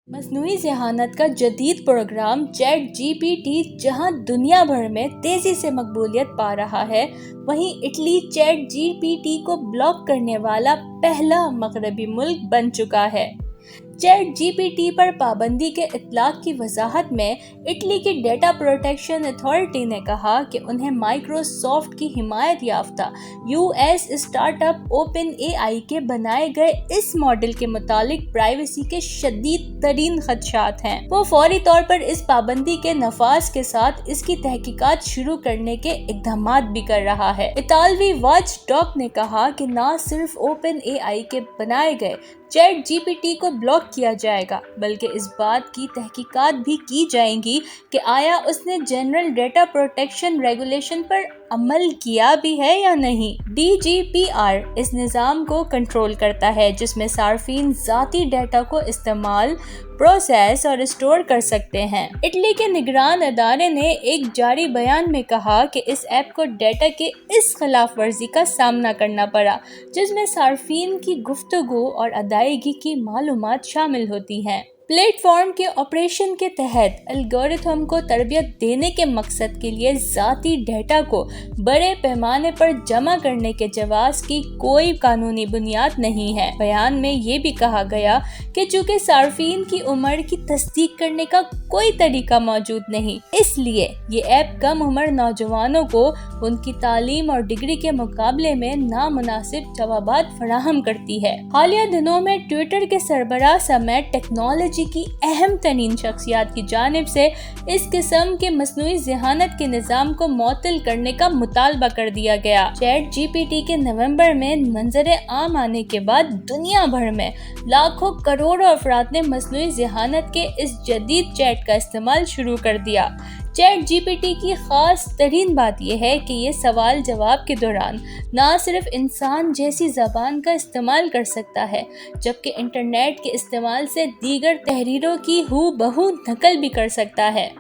मसनूई ज़हानत का जदीद programme chat GPT जहां दुनिया भर में तेज़ी से मकबूलियत पा रहा है, वहीं इटली चैट जीपीटी को ब्लॉक करने वाला पहला मगरबी मुल्क बन चुका है। चैट जीपीटी पर पाबंदी के इतलाक की वजाहत में इटली की डेटा प्रोटेक्शन अथॉरिटी ने कहा कि उन्हें माइक्रोसॉफ्ट की हिमायत याफ्ता यूएस स्टार्टअप ओपन एआई के बनाए गए इस मॉडल के मुतालिक प्राइवेसी के शदीद तरीन खदशात हैं। वो फौरी तौर पर इस पाबंदी के नफाज के साथ इसकी तहकीकात शुरू करने के इक़दामात भी कर रहा है। इतालवी वॉच डॉग ने कहा कि न सिर्फ ओपन एआई के बनाए गए चैट जीपीटी को ब्लॉक किया जाएगा, बल्कि इस बात की तहकीकात भी की जाएंगी कि आया उसने जनरल डेटा प्रोटेक्शन रेगुलेशन पर अमल किया भी है या नहीं। डीजीपीआर इस निज़ाम को कंट्रोल करता है जिसमें सार्फिन ज़ाती डेटा को इस्तेमाल, प्रोसेस और स्टोर कर सकते हैं। इटली के निगरान अदारे ने एक जारी बयान में कहा कि इस ऐप को डेटा के इस खिलाफ वर्जी का सामना करना पड़ा जिसमें सार्फिन की गुफ्तगू और अदायगी की मालूमात शामिल होती हैं। प्लेटफॉर्म के ऑपरेशन के तहत एल्गोरिथम को तरबियत देने के मकसद के लिए ज़ाती डेटा को बड़े पैमाने पर जमा करने के जवाज़ की कोई कानूनी बुनियाद नहीं है। बयान में ये भी कहा गया कि चूँकि सार्फिन की उम्र की तस्दीक करने का कोई तरीका मौजूद नहीं, इसलिए ये ऐप कम उम्र नौजवानों को उनकी तालीम और डिग्री के मुकाबले में नामुनासिब जवाबात फराहम करती है। हालिया दिनों में ट्विटर के सरबराह समेत टेक्नोलॉजी की अहम तरीन शख्सियात की जानिब से इस किस्म के मसनूई ज़हानत के निज़ाम को मुअत्तल करने का मुतालबा कर दिया गया। चैट जीपीटी के नवंबर में मंजर आम आने के बाद दुनिया भर में लाखों करोड़ों अफराद ने मसनूई ज़हानत के इस जदीद चैट का इस्तेमाल शुरू कर दिया। चैट जीपीटी की खास तरीन बात यह है कि ये सवाल जवाब के दौरान ना सिर्फ इंसान जैसी ज़बान का इस्तेमाल कर सकता है, जबकि इंटरनेट के इस्तेमाल से दीगर तहरीरों की हूबहू नकल भी कर सकता है।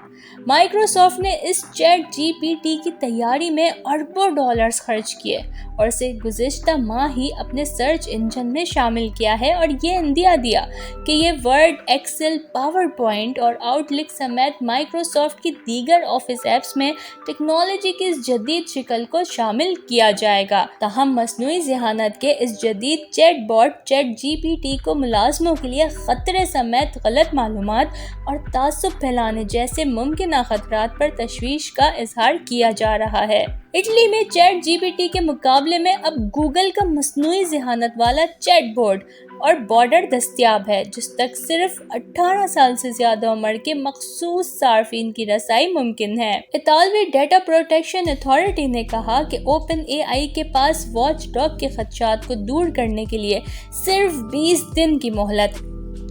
माइक्रोसॉफ्ट ने इस चैट जीपीटी की तैयारी में अरबों डॉलर्स खर्च किए और इसे गुज़िश्ता माह ही अपने सर्च इंजन में शामिल किया है और ये इंदिया दिया कि ये वर्ड, एक्सेल, पावर पॉइंट और आउटलुक समेत माइक्रोसॉफ्ट की दीगर ऑफिस ऐप्स में टेक्नोलॉजी की इस जदीद शिकल को शामिल किया जाएगा। ताहम मसनूई ज़हानत के इस जदीद चैट बॉट चैट जीपीटी को मुलाजमों के लिए खतरे समेत गलत मालूमात और तासुब फैलाने जैसे मुमकिन खतरात पर तशवीश का इजहार किया जा रहा है। इटली में चैट जीपीटी के मुकाबले में अब गूगल का मसनूई ज़हानत वाला चैट बोर्ड और बॉर्डर दस्तयाब है, जिस तक सिर्फ 18 साल से ज्यादा उम्र के मखसूस सार्फिन की रसाई मुमकिन है। इतालवी डेटा प्रोटेक्शन अथॉरिटी ने कहा कि ओपन एआई के पास वॉच डॉग के खदशात को दूर करने के लिए सिर्फ 20 दिन की मोहलत,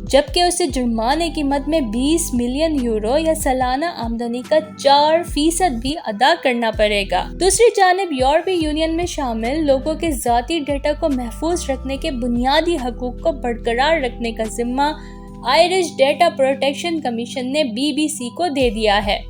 जबकि उसे जुर्माने की मद में 20 मिलियन यूरो या सालाना आमदनी का 4% भी अदा करना पड़ेगा। दूसरी जानिब यूरोपीय यूनियन में शामिल लोगों के ज़ाती डेटा को महफूज रखने के बुनियादी हकूक़ को बरकरार रखने का जिम्मा आयरिश डेटा प्रोटेक्शन कमीशन ने बीबीसी को दे दिया है।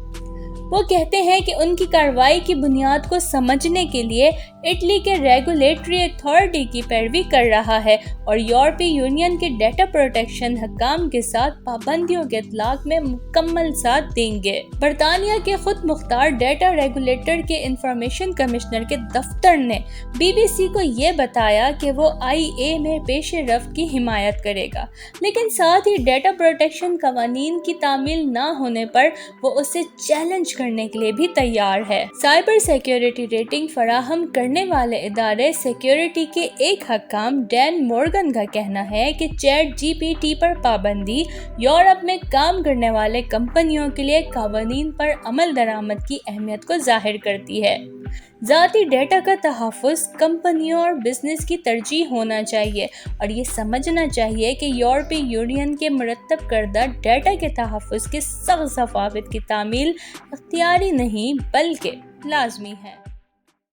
वो कहते हैं कि उनकी कार्रवाई की बुनियाद को समझने के लिए इटली के रेगुलेटरी अथॉरिटी की पैरवी कर रहा है और यूरोपीय यूनियन के डेटा प्रोटेक्शन हकाम के साथ पाबंदियों के इतलाक में मुकम्मल साथ देंगे। बरतानिया के खुद मुख्तार डेटा रेगुलेटर के इंफॉर्मेशन कमिश्नर के दफ्तर ने बीबीसी को ये बताया कि वो IA में पेश रफ्त की हिमायत करेगा, लेकिन साथ ही डेटा प्रोटेक्शन कवानीन की तामील ना होने पर वो उसे चैलेंज करने के लिए भी तैयार है। साइबर सिक्योरिटी रेटिंग फराहम करने वाले इदारे सिक्योरिटी के एक हकाम डैन मॉर्गन का कहना है कि चैट जीपीटी पर पाबंदी यूरोप में काम करने वाले कंपनियों के लिए कवानीन पर अमल दरामद की अहमियत को जाहिर करती है। ज़ाती डेटा का तहफ़्फ़ुज़ कंपनियों और बिजनेस की तरजीह होना चाहिए और ये समझना चाहिए कि यूरोपीय यूनियन के मुरतब करदा डेटा के तहफ़्फ़ुज़ के सख्त ज़वाबित की तामील इख्तियारी नहीं बल्कि लाजमी है।